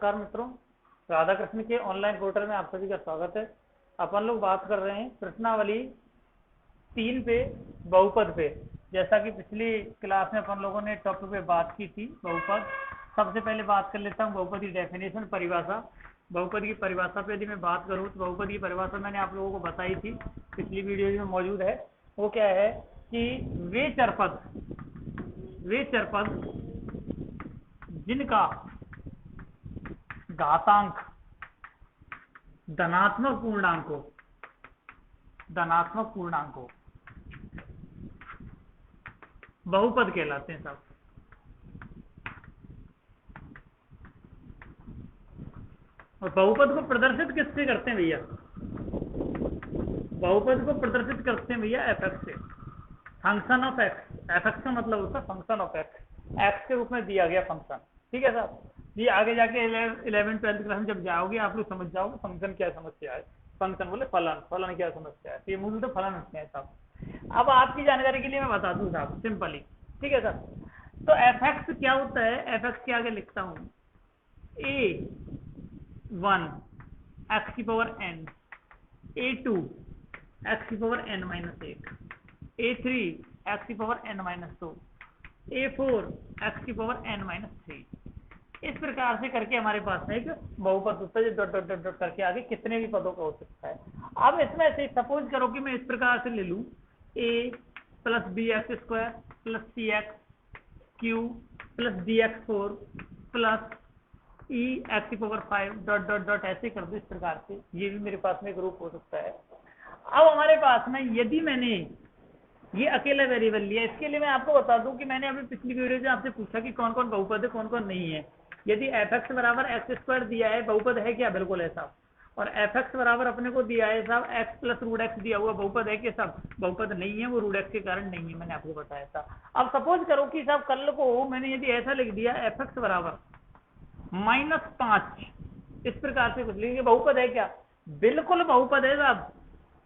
नमस्कार मित्रों, राधा कृष्ण के ऑनलाइन पोर्टल में आप सभी का स्वागत है। अपन लोग बात कर रहे हैं प्रश्नावली 3 पे, बहुपद पे। जैसा कि पिछली क्लास में अपन लोगों ने टॉपिक पे बात की थी बहुपद। सबसे पहले बात कर लेता हूँ बहुपद की डेफिनेशन, परिभाषा। बहुपद की परिभाषा पे यदि मैं बात करूँ तो बहुपद की परिभाषा मैंने आप लोगों को बताई थी, पिछली वीडियो में मौजूद है। वो क्या है कि वे चरपद जिनका घातांक धनात्मक पूर्णांक हो बहुपद कहलाते हैं सब। और बहुपद को प्रदर्शित किससे करते हैं भैया? बहुपद को प्रदर्शित करते हैं भैया एफ से, फंक्शन ऑफ एक्स। एफ का मतलब होता है फंक्शन ऑफ एक्स के रूप में दिया गया फंक्शन। ठीक है साहब, ये आगे जाके 11th 12th क्लास में जब जाओगे आप लोग समझ जाओगे फंक्शन क्या समस्या है। फंक्शन बोले फलन क्या समस्या है, तो ये मूल तो फलन होते हैं साहब। अब आपकी जानकारी के लिए मैं बता दूं साहब सिंपली, ठीक है साहब। तो एफ क्या होता है? एफ के आगे लिखता हूं A1 एक्स की पावर n, A2 एक्स की पावर n-1, A3 एक्स की पावर n-2, A4 एक्स की पावर n-3। इस प्रकार से करके हमारे पास में एक बहुपद होता है, डॉट डॉट डॉट डॉट करके आगे कितने भी पदों का हो सकता है। अब इसमें से सपोज करो कि मैं इस प्रकार से ले लूं a plus B x square plus c x cube plus d x 4 plus e x की पावर 5 डॉट डॉट डॉट ऐसे कर दो। इस प्रकार से ये भी मेरे पास में एक रूप हो सकता है। अब हमारे पास में यदि मैंने ये अकेला वेरिएबल लिया, इसके लिए मैं आपको बता दूं कि मैंने अभी पिछली वीडियो में आपसे पूछा कि कौन कौन बहुपद है कौन कौन नहीं है। यदि एफ एक्स बराबर एक्स स्क्वायर दिया है, बहुपद है क्या? बिल्कुल है साहब। और एफ एक्स बराबर अपने को दिया है साहब एक्स प्लस रूट एक्स दिया हुआ, बहुपद है क्या साहब? बहुपद नहीं है, वो रूट एक्स के कारण नहीं है, मैंने आपको बताया था। अब सपोज करो कि साहब कल को मैंने यदि ऐसा लिख दिया एफ एक्स बराबर -5, इस प्रकार से कुछ लिखेंगे, बहुपद है क्या? बिल्कुल बहुपद है साहब।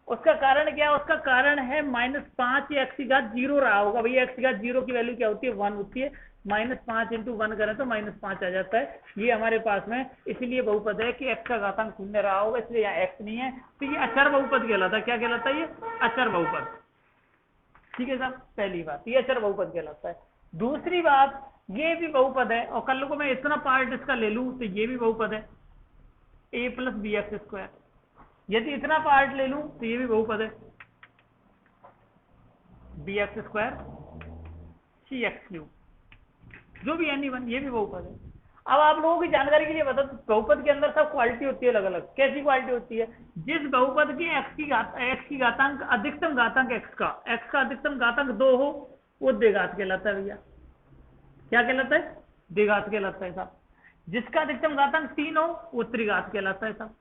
उसका कारण क्या? उसका कारण है -5 एक्स की घात 0 रहा होगा भैया। एक्स की घात 0 की वैल्यू क्या होती है? 1 होती है। -5 × 1 करें तो -5 आ जाता है। ये हमारे पास में इसलिए बहुपद है कि एक्स का घातांक 0 रहा होगा, इसलिए यहाँ एक्स नहीं है, तो ये अचर बहुपद कहलाता है। क्या कहलाता है? ये अचर बहुपद। ठीक है साहब, पहली बात ये अचर बहुपद कहलाता है। दूसरी बात, ये भी बहुपद है और कल को मैं इतना पार्ट इसका ले लूं तो ये भी बहुपद है, a plus B x square. यदि इतना पार्ट ले लूं तो ये भी बहुपद है, बी एक्स स्क्वायर सी एक्स क्यूब, जो भी एनी वन, ये भी बहुपद है। अब आप लोगों की जानकारी के लिए बता दो, बहुपद के अंदर सब क्वालिटी होती है अलग अलग। कैसी क्वालिटी होती है? जिस बहुपद के एक्स की घातांक अधिकतम घातांक एक्स का अधिकतम घातांक 2 हो, वो द्विघात कहलाता है भैया। क्या कहलाता है? द्विघात कहलाता है साहब। जिसका अधिकतम घातांक 3 हो, वो त्रिघात कहलाता है साहब,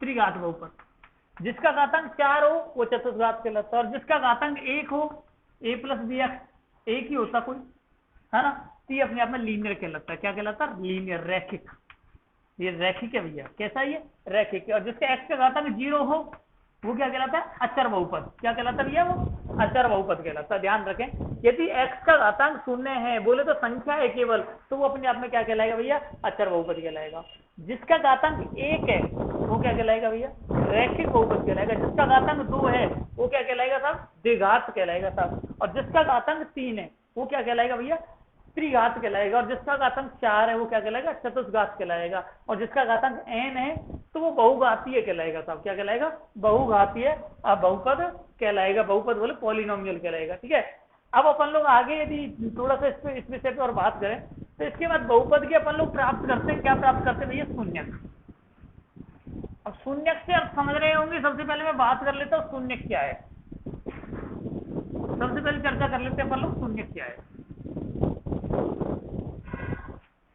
त्रिघात बहुपद। जिसका घातांक 4 हो, वो चतुर्घात कहलाता है। और जिसका घातांक 1 हो, a प्लस बी एक्स एक ही होता कोई, है ना, तो ये अपने आप में लीनियर कहलाता है। क्या कहलाता है? लीनियर, रैखिक। ये रैखिक है भैया। कैसा? ये रैखिक है। और जिसका x का घातांक 0 हो, वो क्या कहलाता है? अचर बहुपद। क्या कहलाता है भैया? वो अचर बहुपद कहलाता है। ध्यान रखें, यदि x का घातांक 0 है, बोले तो संख्या है केवल, तो वो अपने आप में क्या कहलाएगा भैया? अचर बहुपद कहलाएगा। जिसका घातांक 1 है, वो क्या कहलाएगा भैया? रैखिक बहुपद कहलाएगा। जिसका घातांक 2 है, वो क्या कहलाएगा साहब? द्विघात कहलाएगा साहब। और जिसका घातांक 3 है, वो क्या कहलाएगा भैया? त्रिघात कहलाएगा। और जिसका घातांक 4 है, वो क्या कहलाएगा? चतुर्घात कहलाएगा। और जिसका घातांक n है, तो वो बहुघातीय कहलाएगा साहब। क्या कहलाएगा? बहुघातीय बहुपद कहलाएगा। बहुपद बोले पॉलिनोमियल कहलाएगा। ठीक है, अब अपन लोग आगे यदि थोड़ा सा इस विषय पे और बात करें, तो इसके बाद बहुपद के अपन लोग प्राप्त करते हैं, क्या प्राप्त करते हैं भैया? शून्यक। अब शून्यक से आप समझ रहे होंगे, सबसे पहले मैं बात कर लेता हूँ शून्यक क्या है। सबसे पहले चर्चा कर लेते हैं अपन लोग शून्यक क्या है।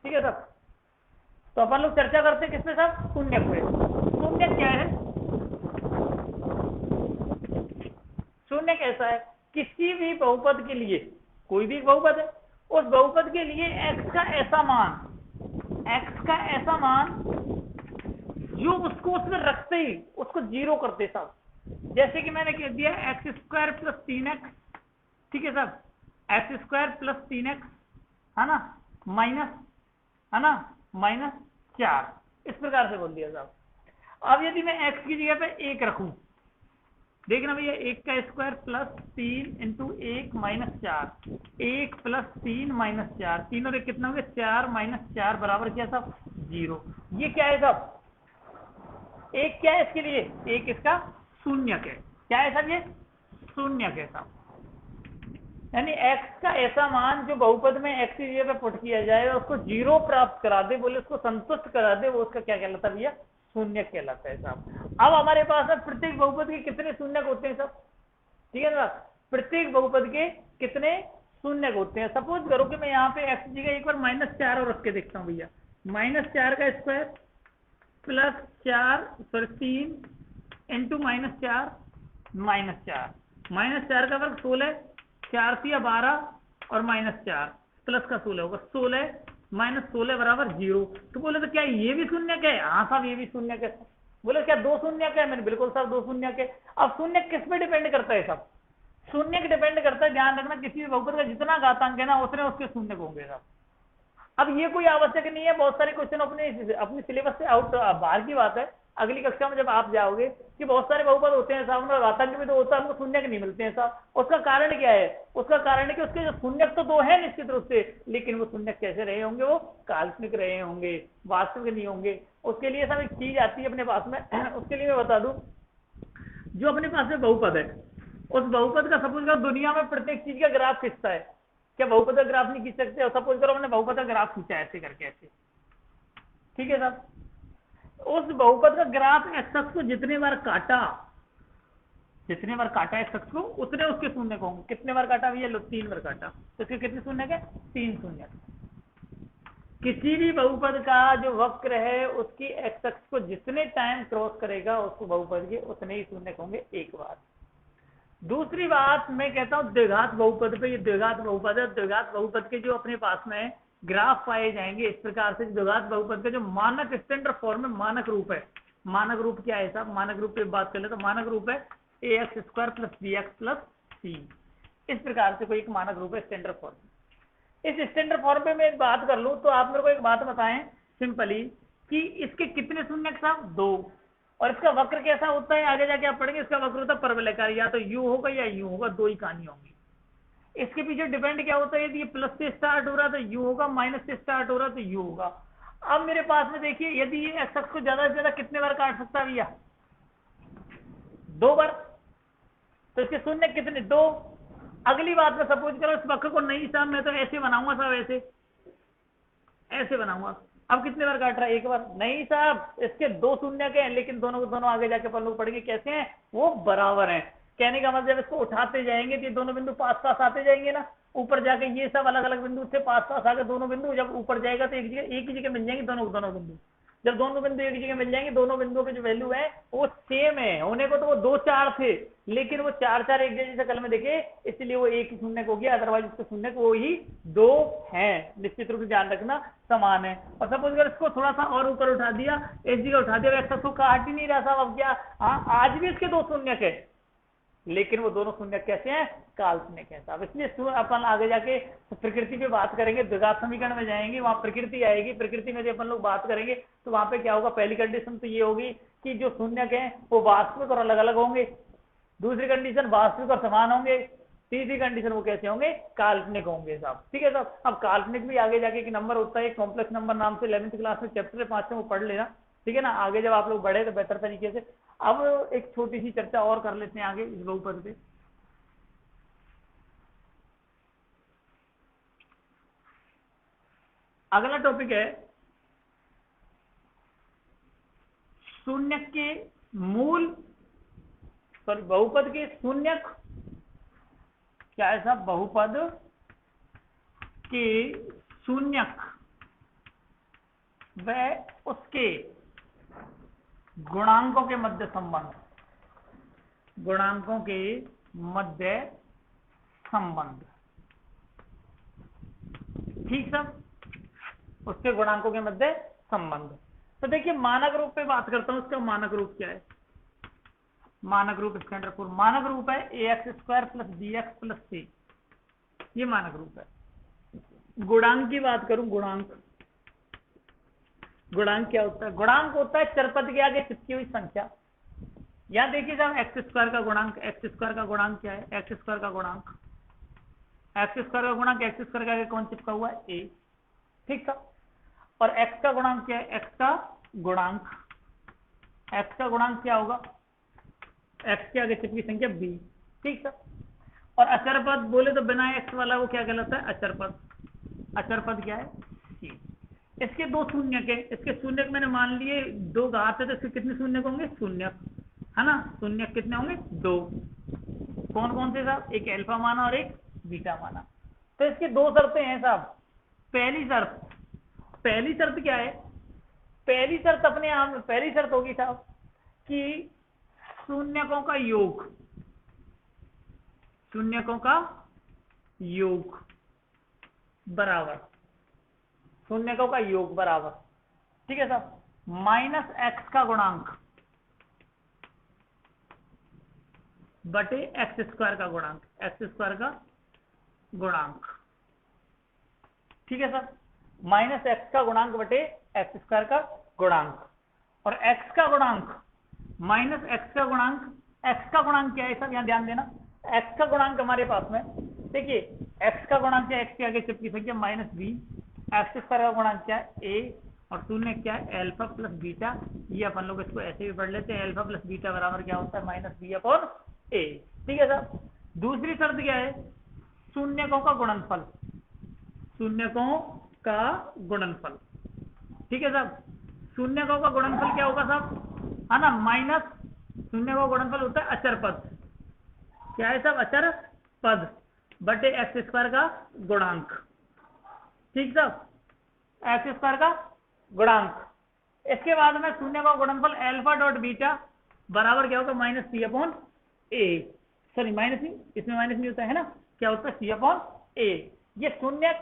ठीक है साहब, तो अपन लोग चर्चा करते हैं किसमें साहब? शून्यक पे। शून्यक क्या है? शून्यक ऐसा है, किसी भी बहुपद के लिए, कोई भी बहुपद है, उस बहुपद के लिए x का ऐसा मान जो उसको उसमें रखते ही उसको 0 करते साहब। जैसे कि मैंने कह दिया एक्स स्क्वायर प्लस 3x, ठीक है साहब, एक्स स्क्वायर प्लस 3x, है ना, माइनस, है ना, माइनस 4, इस प्रकार से बोल दिया साहब। अब यदि मैं x की जगह पे 1 रखूं, देखना भैया 1 का square plus 3 into 1 minus 4, 1 plus 3 minus 4, तीनों एक कितना हो गया 4 माइनस 4 बराबर क्या साहब 0। ये क्या है साहब, एक क्या है इसके लिए, एक इसका शून्यक है। क्या है साहब, ये शून्यक है साहब। यानी x का ऐसा मान जो बहुपद में x की जगह पे पुट किया जाए और उसको 0 प्राप्त करा दे, बोले उसको संतुष्ट करा दे, वो उसका क्या कहलाता है भैया, शून्यक कहलाता है साहब। अब हमारे पास है प्रत्येक बहुपद के कितने शून्यक होते हैं साहब, ठीक है ना, प्रत्येक बहुपद के कितने शून्यक होते हैं। सपोज करो कि मैं यहाँ पे x की जगह एक बार -4 और रख के देखता हूँ भैया, -4 का स्क्वायर प्लस 4 सॉरी 3 इंटू -4 -4 का वर्ग 16, 4 से 12 और -4 प्लस का 16 होगा, 16 माइनस 16 बराबर 0। तो बोले तो क्या ये भी शून्यक है, हाँ साहब ये भी शून्यक है। बोले क्या दो शून्यक है, मैंने बिल्कुल साहब दो शून्यक है। अब शून्यक किस पे डिपेंड करता है साहब, शून्यक डिपेंड करता है, ध्यान रखना किसी भी बहुपद का जितना घातांक है ना उतने उसके शून्यक होंगे साहब। अब ये कोई आवश्यक नहीं है, बहुत सारे क्वेश्चन अपने सिलेबस से आउट बाहर की बात है। अगली कक्षा में जब आप जाओगे कि बहुत सारे बहुपद होते हैं साहब, उनका घातांक भी तो होता है, हमको शून्यक नहीं मिलते हैं साहब। उसका कारण क्या है, उसका कारण है कि उसके जो शून्यक तो दो है निश्चित रूप से, लेकिन वो शून्यक कैसे रहे होंगे, वो काल्पनिक रहे होंगे, वास्तविक नहीं होंगे। उसके लिए सब एक चीज आती है अपने पास में उसके लिए मैं बता दूं, जो अपने पास में बहुपद है, उस बहुपद का सपोज करो दुनिया में प्रत्येक चीज का ग्राफ खींचता है, क्या बहुपद का ग्राफ नहीं खींच सकते। और सपोज करो हमने बहुपद का ग्राफ खींचा ऐसे करके ऐसे, ठीक है साहब, उस बहुपद का ग्राफ एक्स अक्ष को जितने बार काटा एक्स अक्ष को, उतने उसके शून्यक होंगे। कितने बार काटा भैया, लो 3 बार काटा, तो इसके कितने शून्यक है, 3 शून्यक। किसी भी बहुपद का जो वक्र है उसकी एक्स अक्ष को जितने टाइम क्रॉस करेगा उसको बहुपद के उतने ही शून्यक होंगे एक बार। दूसरी बात मैं कहता हूं द्विघात बहुपद पे, ये द्विघात बहुपद है, द्विघात बहुपद के जो अपने पास में ग्राफ पाए जाएंगे इस प्रकार से, द्विघात बहुपद का जो मानक स्टैंडर्ड फॉर्म में मानक रूप है, मानक रूप क्या है साहब, मानक रूप की बात कर ले तो मानक रूप है ax square plus bx plus c, इस प्रकार से कोई एक मानक रूप है स्टैंडर्ड फॉर्म। इस स्टैंडर्ड फॉर्म पे मैं एक बात कर लूं तो आप मेरे को एक बात बताएं सिंपली कि इसके कितने शून्यक साहब, 2, और इसका वक्र कैसा होता है आगे जाके आप पढ़ेंगे, इसका वक्र होता है परवलयकार, या तो यू होगा या यू होगा, दो ही कहानी होंगी। इसके पीछे डिपेंड क्या होता है, यदि ये प्लस से स्टार्ट हो रहा तो यू होगा, माइनस से स्टार्ट हो रहा तो यू होगा। अब मेरे पास में देखिए यदि ये एक्स अक्ष को ज्यादा से ज्यादा कितने बार काट सकता है भैया, 2 बार, तो इसके शून्य कितने, 2। अगली बात में सपोज करो इस वक्र को नहीं साहब मैं तो ऐसे बनाऊंगा साहब, ऐसे बनाऊंगा, अब कितने बार काट रहा है, 1 बार। नहीं साहब इसके 2 शून्यक हैं, लेकिन दोनों को दोनों आगे जाके अपन लोग पढ़ेंगे कैसे हैं, वो बराबर हैं। कहने का मतलब इसको उठाते जाएंगे तो ये दोनों बिंदु पास पास आते जाएंगे ना, ऊपर जाके ये सब अलग अलग बिंदु से पास पास आके दोनों बिंदु जब ऊपर जाएगा तो एक ही जगह मिल जाएंगे दोनों बिंदु। जब दोनों बिंदु एक जगह मिल जाएंगे, दोनों बिंदुओं के जो वैल्यू है वो सेम है, होने को तो वो 2 4 थे, लेकिन वो 4 4 एक जैसे कल में देखे इसलिए वो एक ही शून्यक हो गया, अदरवाइज उसके शून्यक वो ही 2 हैं। निश्चित रूप से ध्यान रखना समान है। और सपोज अगर इसको थोड़ा सा और ऊपर उठा दिया, एक जगह उठा दिया, एक्स को काट ही नहीं रहा साहब, अब क्या, आज भी इसके 2 शून्यक है, लेकिन वो दोनों शून्यक कैसे हैं, काल्पनिक है साहब। इसलिए अपन आगे जाके प्रकृति पे बात करेंगे, द्विघात समीकरण में जाएंगे, वहां प्रकृति आएगी, प्रकृति में जब अपन लोग बात करेंगे तो वहां पे क्या होगा, पहली कंडीशन तो ये होगी कि जो शून्यक है वो वास्तविक और अलग अलग होंगे, दूसरी कंडीशन वास्तविक और समान होंगे, तीसरी कंडीशन वो कैसे होंगे, काल्पनिक होंगे साहब। ठीक है साहब, अब काल्पनिक भी आगे जाके एक नंबर होता है कॉम्प्लेक्स नंबर नाम से, 11वीं क्लास में चैप्टर 5 में वो पढ़ लेना, ठीक है ना, आगे जब आप लोग बढ़े तो बेहतर तरीके से। अब एक छोटी सी चर्चा और कर लेते हैं आगे इस बहुपद पे। अगला टॉपिक है शून्यक के मूल, सॉरी बहुपद के शून्यक, क्या है साहब, बहुपद के शून्यक व उसके गुणांकों के मध्य संबंध, गुणांकों के मध्य संबंध, ठीक सब, उसके गुणांकों के मध्य संबंध। तो देखिए मानक रूप पे बात करता हूं, उसका मानक रूप क्या है, मानक रूप स्टैंडर्ड फॉर्म, मानक रूप है ax square plus bx plus c, ये मानक रूप है। गुणांक की बात करूं, गुणांक गुणांक क्या होता है? गुणांक होता है चरपद के आगे चिपकी हुई संख्या। यहाँ देखिए साहब एक्स स्क्वायर का गुणांक, एक्स स्क्वायर का गुणांक क्या है? एक्स स्क्वायर का गुणांक, एक्स स्क्वायर का गुणांक एक्स स्क्वायर के आगे कौन चिपका हुआ है? ए। ठीक था। और एक्स का गुणांक क्या है? एक्स का गुणांक, एक्स का गुणांक क्या होगा? एक्स के आगे चिपकी संख्या बी। ठीक था। और अचर पद बोले तो बिना एक्स वाला वो क्या कहलाता है? अचर पद। अचर पद क्या है? सी। इसके दो शून्य के, इसके शून्य मैंने मान लिए दो घात है तो इसके कितने शून्य होंगे? शून्य, है ना? शून्य कितने होंगे? दो। कौन कौन से साहब? एक अल्फा माना और एक बीटा माना। तो इसकी दो शर्तें हैं साहब। पहली शर्त क्या है? पहली शर्त अपने आप में पहली शर्त होगी साहब कि शून्यकों का योग, शून्यकों का योग बराबर, शून्यकों का योग बराबर, ठीक है साहब, माइनस एक्स का गुणांक बटे एक्स स्क्वायर का गुणांक, एक्स स्क्वायर का गुणांक। ठीक है सर, माइनस एक्स का गुणांक बटे एक्स स्क्वायर का गुणांक। और एक्स का गुणांक माइनस एक्स का गुणांक, एक्स का गुणांक क्या है सर? यहां ध्यान देना, एक्स का गुणांक हमारे पास में देखिए, एक्स का गुणांक क्या है? एक्स के आगे चिपकी संख्या माइनस बी, एक्स स्क्वायर का गुणांक क्या है? ए, और शून्य क्या है? Alpha plus beta. ये अपन लोग इसको ऐसे भी पढ़ लेते हैं, अल्फा प्लस बीटा बराबर क्या होता है? माइनस बी अपॉन ए। ठीक है सर। दूसरी शर्त क्या है? शून्यकों का गुणनफल, शून्यकों का गुणनफल। ठीक है साहब, शून्यकों का गुणनफल क्या होगा साहब? है ना, माइनस शून्य का गुणनफल होता है अचर पद। क्या है साहब? अचर पद बटे एक्स स्क्वायर का गुणांक। ठीक साहब, एक्स स्क्वायर का गुणांक। इसके बाद में शून्य का गुणनफल अल्फा डॉट बीटा बराबर क्या होगा? माइनस सी अपॉन ए। सॉरी माइनस सी, इसमें माइनस नहीं होता है ना, क्या होता है? सी अपॉन ए। ये शून्य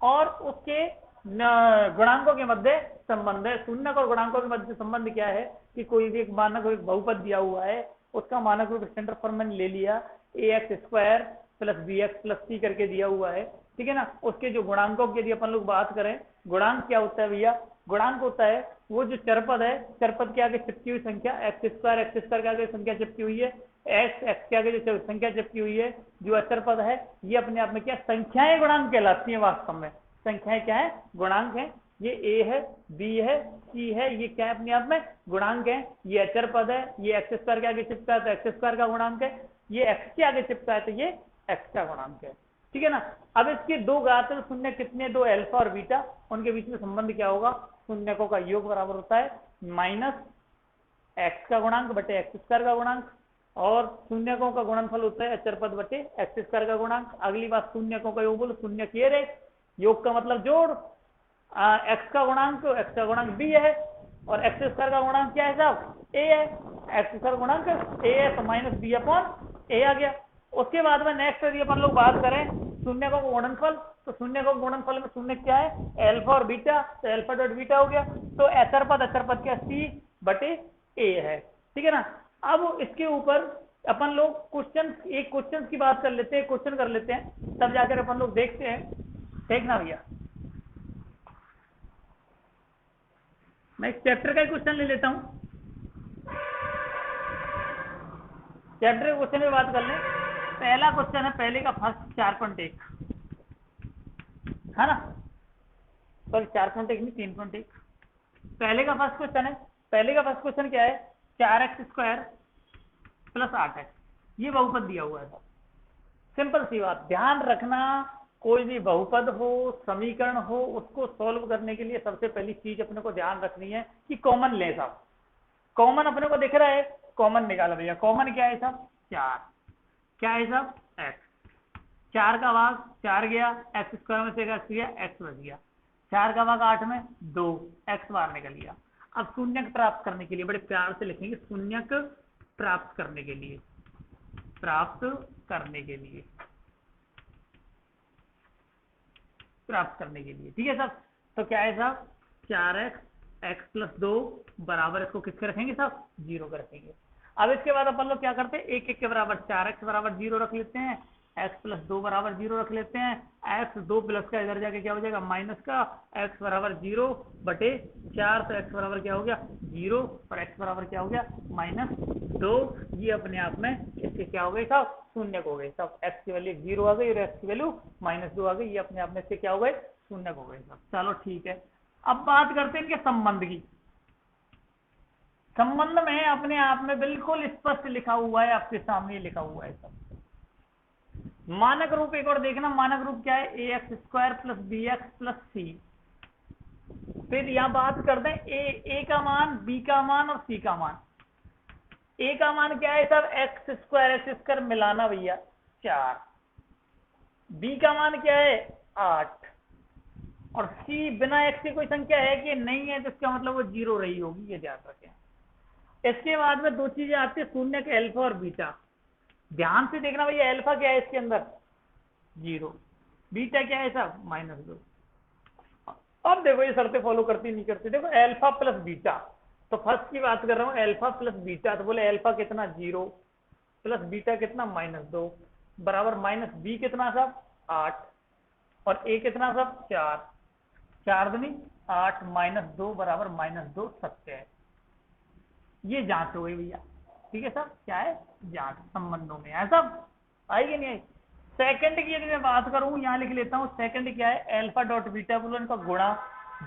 और उसके गुणांकों के मध्य संबंध है। शून्य और गुणांकों के मध्य संबंध क्या है कि कोई भी एक मानक एक बहुपद दिया हुआ है, उसका मानक रूप स्टैंडर्ड फॉर्म मैंने ले लिया, A x square plus B x plus C करके दिया हुआ है। ठीक है ना, उसके जो गुणांकों की यदि अपन लोग बात करें, गुणांक क्या होता है भैया? गुणांक होता है वो जो चरपद है, चरपद के आगे चिपकी हुई संख्या, एक्स स्क्वायर के आगे संख्या चिपकी हुई है, एक्स के आगे जो संख्या चिपकी हुई है, जो अचर पद है, ये अपने आप में क्या संख्याएं गुणांक कहलाती हैं। वास्तव में संख्याएं क्या है? गुणांक है। ये ए है, बी है, सी है, ये क्या है? अपने आप में गुणांक है। ये अचर पद है, ये एक्स स्क्वायर के आगे चिपका है तो एक्स स्क्वायर का गुणांक है, ये एक्स के आगे चिपका है तो ये एक्स का गुणांक है। ठीक है ना। अब इसके दो घात शून्य कितने? दो अल्फा और बीटा, उनके बीच में संबंध क्या होगा? शून्यकों का योग बराबर होता है माइनस एक्स का गुणांक बटे एक्स स्क्वायर का गुणांक, और शून्यकों का गुणनफल होता है अचर पद बटे एक्स स्क्वायर का गुणांक। अगली बात, शून्यकों का योग बोलो, शून्य किए रे, योग का मतलब जोड़, एक्स का गुणांक बी है और एक्स स्क्वायर का गुणांक क्या है साहब? ए है। एक्स स्क्वायर गुणांक ए है तो माइनस बी अपॉन ए आ गया। उसके बाद में नेक्स्ट यदि अपन लोग बात करें शून्यकों का गुणनफल, तो शून्यकों का गुणनफल में शून्य क्या है? अल्फा और बीटा, तो अल्फा डॉट बीटा हो गया, तो अचर पद क्या? सी बटे ए है। ठीक है ना। अब इसके ऊपर अपन लोग एक क्वेश्चन की बात कर लेते हैं, क्वेश्चन कर लेते हैं, तब जाकर अपन लोग देखते हैं। देखना भैया, मैं एक चैप्टर का क्वेश्चन ले लेता हूं, चैप्टर के क्वेश्चन में बात कर लें। पहला क्वेश्चन है, पहले का फर्स्ट 4.1 है ना, सॉरी 4.1 नहीं 3.1। पहले का फर्स्ट क्वेश्चन है, पहले का फर्स्ट क्वेश्चन क्या है? 4x स्क्वायर प्लस 8x, ये बहुपद दिया हुआ है। सिंपल सी बात, ध्यान रखना, कोई भी बहुपद हो, समीकरण हो, उसको सॉल्व करने के लिए सबसे पहली चीज अपने को ध्यान रखनी है कि कॉमन ले साहब। कॉमन अपने को दिख रहा है, कॉमन निकाला भैया। कॉमन क्या है साहब? 4। क्या है साहब? x। 4 का भाग 4 गया, एक्स स्क्वायर में से x गया, x बच गया। 4 का भाग 8 में 2, x बाहर निकल गया। अब शून्यक प्राप्त करने के लिए बड़े प्यार से लिखेंगे, शून्यक प्राप्त करने के लिए, प्राप्त करने के लिए, प्राप्त करने के लिए। ठीक है साहब, तो क्या है साहब? 4x x प्लस 2 बराबर, इसको किसके रखेंगे साहब? 0 के रखेंगे। अब इसके बाद अपन लोग क्या करते हैं? एक एक के बराबर 4x बराबर 0 रख लेते हैं, x प्लस 2 बराबर 0 रख लेते हैं। x 2 प्लस का इधर जाके क्या हो जाएगा माइनस का, x बराबर 0 बटे 4, तो x बराबर क्या हो गया 0 और x बराबर क्या हो गया -2। ये अपने आप में इसके क्या हो गए साहब, शून्य हो गए साहब। x की वैल्यू 0 आ गई और x की वैल्यू -2 आ गई, ये अपने आप में इसके क्या हो गए शून्य हो गए साहब। चलो ठीक है, अब बात करते हैं इनके संबंध की। संबंध में अपने आप में बिल्कुल स्पष्ट लिखा हुआ है, आपके सामने लिखा हुआ है सब। मानक रूप एक और देखना, मानक रूप क्या है, A x square plus B x plus C. फिर यहां बात करते हैं ए का मान, बी का मान और सी का मान। ए का मान क्या है सब, एक्स स्क्वायर मिलाना भैया 4। बी का मान क्या है 8 और सी बिना एक्स की कोई संख्या है कि नहीं है, तो इसका मतलब वो 0 रही होगी, ये ध्यान रखें। इसके बाद में दो चीजें आती है शून्य के, अल्फा और बीटा। ध्यान से देखना भैया, अल्फा क्या है इसके अंदर 0, बीटा क्या है साहब -2। अब देखो ये शर्तें फॉलो करती नहीं करती, देखो अल्फा प्लस बीटा, तो फर्स्ट की बात कर रहा हूँ अल्फा प्लस बीटा, तो बोले अल्फा कितना 0 प्लस बीटा कितना -2 बराबर माइनस बी कितना साहब 8 और ए कितना साहब 4, 4 दूनी 8 -2 बराबर -2 सत्य है। ये जांच हो गई भैया, ठीक है साहब, क्या है जांच संबंधों में है सब, आएगी नहीं आई। सेकंड की यदि मैं बात करूं, यहां लिख लेता हूं, सेकंड क्या है अल्फा डॉट बीटा बोलो इनका गुणा,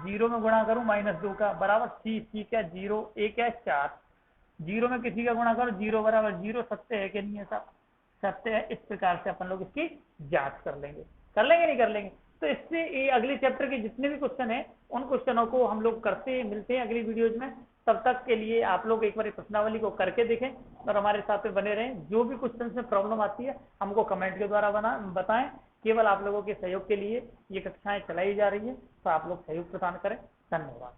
0 में गुणा करूं -2 का बराबर सी क्या 0, ए क्या 4, 0 में किसी का गुणा करो 0 बराबर 0, सत्य है कि नहीं है साहब, सत्य है। इस प्रकार से अपन लोग इसकी जांच कर लेंगे नहीं कर लेंगे। तो इससे ये अगले चैप्टर के जितने भी क्वेश्चन है उन क्वेश्चनों को हम लोग करते मिलते हैं अगली वीडियोज में। तब तक के लिए आप लोग एक बार प्रश्नावली को करके देखें और हमारे साथ में बने रहें। जो भी क्वेश्चन में प्रॉब्लम आती है हमको कमेंट के द्वारा बताएं। केवल आप लोगों के सहयोग के लिए ये कक्षाएं चलाई जा रही है, तो आप लोग सहयोग प्रदान करें। धन्यवाद।